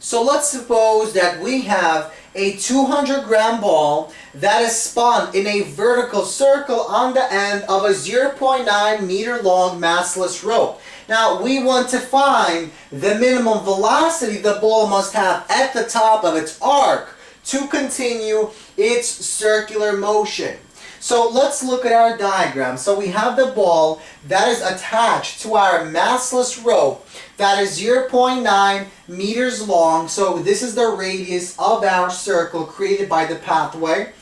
So let's suppose that we have a 200-gram ball that is spun in a vertical circle on the end of a 0.9 meter long massless rope. Now we want to find the minimum velocity the ball must have at the top of its arc to continue its circular motion. So let's look at our diagram. So we have the ball that is attached to our massless rope that is 0.9 meters long. So this is the radius of our circle created by the pathway.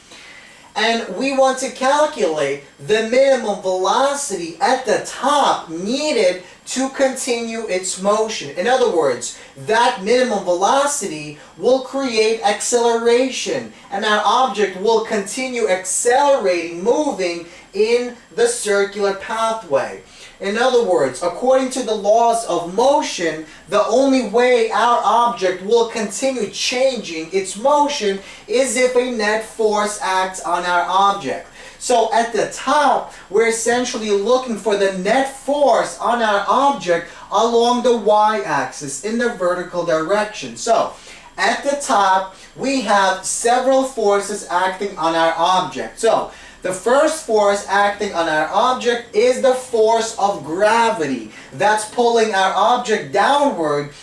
And we want to calculate the minimum velocity at the top needed to continue its motion. In other words, that minimum velocity will create acceleration, and our object will continue accelerating, moving in the circular pathway. In other words, according to the laws of motion, the only way our object will continue changing its motion is if a net force acts on our object. So at the top, we're essentially looking for the net force on our object along the y-axis in the vertical direction. So at the top, we have several forces acting on our object. So the first force acting on our object is the force of gravity that's pulling our object downward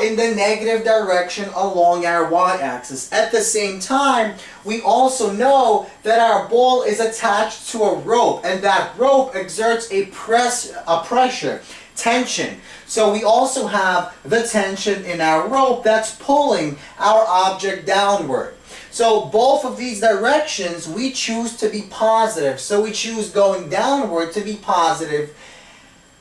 in the negative direction along our y-axis. At the same time, we also know that our ball is attached to a rope, and that rope exerts a pressure, tension. So we also have the tension in our rope that's pulling our object downward. So both of these directions we choose to be positive. So we choose going downward to be positive.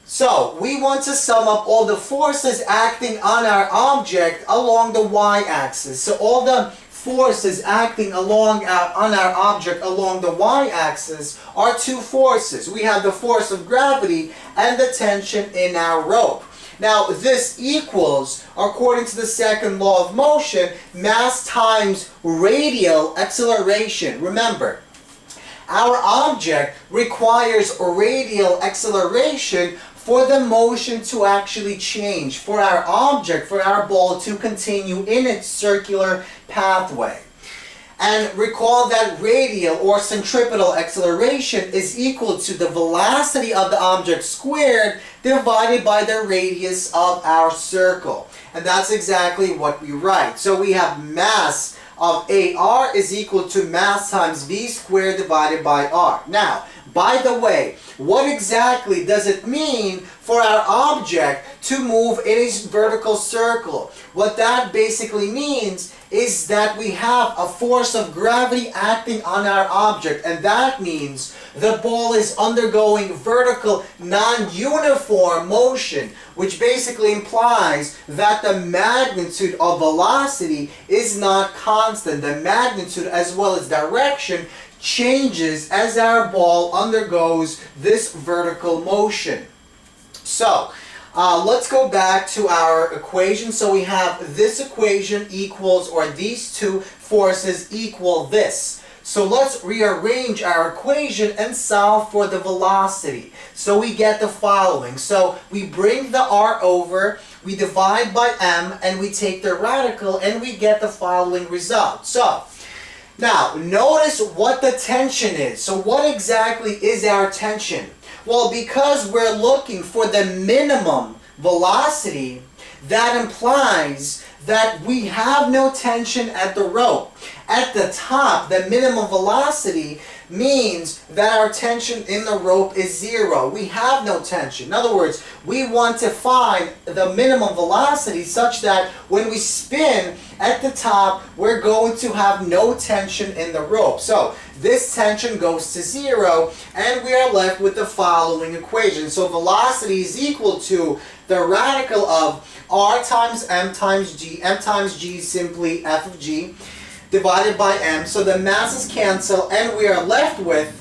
So we want to sum up all the forces acting on our object along the y-axis. So all the forces acting on our object along the y-axis are two forces. We have the force of gravity and the tension in our rope. Now this equals, according to the second law of motion, mass times radial acceleration. Remember, our object requires radial acceleration for the motion to actually change, for our object, for our ball to continue in its circular pathway. And recall that radial or centripetal acceleration is equal to the velocity of the object squared divided by the radius of our circle. And that's exactly what we write. So we have mass of AR is equal to mass times V squared divided by R. Now, by the way, what exactly does it mean for our object to move in a vertical circle? What that basically means is that we have a force of gravity acting on our object, and that means the ball is undergoing vertical non-uniform motion, which basically implies that the magnitude of velocity is not constant. The magnitude as well as direction changes as our ball undergoes this vertical motion. So let's go back to our equation. So we have this equation equals, or these two forces equal this. So let's rearrange our equation and solve for the velocity. So we get the following. So we bring the r over, we divide by m, and we take the radical, and we get the following result. So now notice what the tension is. So what exactly is our tension? Well, because we're looking for the minimum velocity, that implies that we have no tension at the rope. At the top, the minimum velocity means that our tension in the rope is zero. We have no tension. In other words, we want to find the minimum velocity such that when we spin at the top, we're going to have no tension in the rope. So this tension goes to zero, and we are left with the following equation. So velocity is equal to the radical of r times m times g. M times g is simply f of g divided by m. So the masses cancel, and we are left with,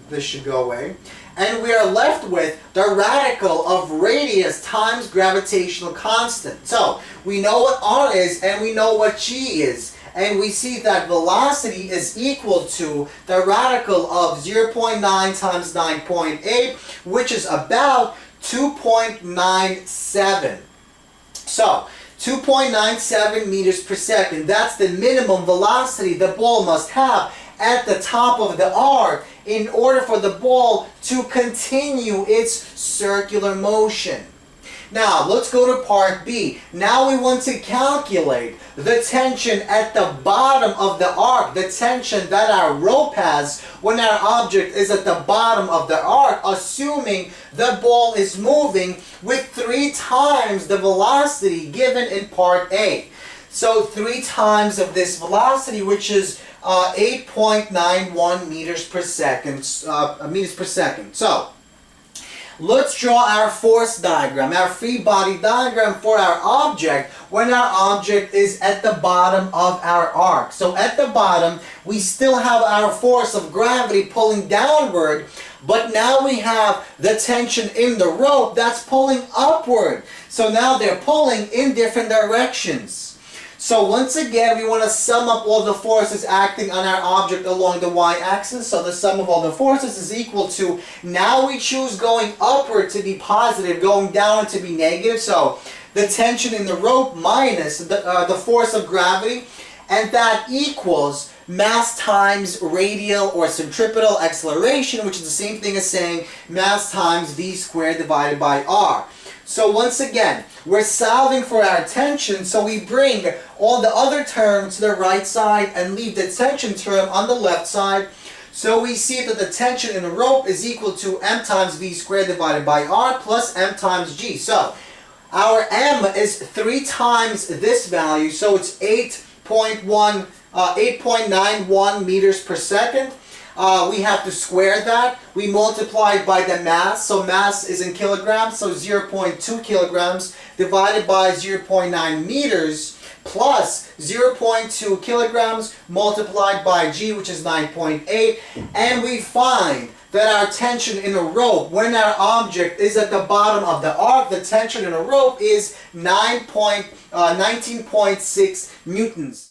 this should go away, and we are left with the radical of radius times gravitational constant. So we know what r is, and we know what g is. And we see that velocity is equal to the radical of 0.9 times 9.8, which is about 2.97. So 2.97 meters per second. That's the minimum velocity the ball must have at the top of the arc in order for the ball to continue its circular motion. Now, let's go to part B. Now we want to calculate the tension at the bottom of the arc, the tension that our rope has when our object is at the bottom of the arc, assuming the ball is moving with 3 times the velocity given in part A. So 3 times of this velocity, which is 8.91 meters per second. So, let's draw our force diagram, our free body diagram for our object when our object is at the bottom of our arc. So at the bottom, we still have our force of gravity pulling downward, but now we have the tension in the rope that's pulling upward. So now they're pulling in different directions. So once again, we want to sum up all the forces acting on our object along the y-axis. So the sum of all the forces is equal to, now we choose going upward to be positive, going down to be negative. So the tension in the rope minus the force of gravity, and that equals mass times radial or centripetal acceleration, which is the same thing as saying mass times v squared divided by r. So once again, we're solving for our tension, so we bring all the other terms to the right side and leave the tension term on the left side. So we see that the tension in the rope is equal to m times v squared divided by r plus m times g. So our m is 3 times this value, so it's 8.91 meters per second. We have to square that. We multiply it by the mass. So mass is in kilograms, so 0.2 kilograms divided by 0.9 meters plus 0.2 kilograms multiplied by g, which is 9.8. And we find that our tension in a rope, when our object is at the bottom of the arc, the tension in a rope is 19.6 newtons.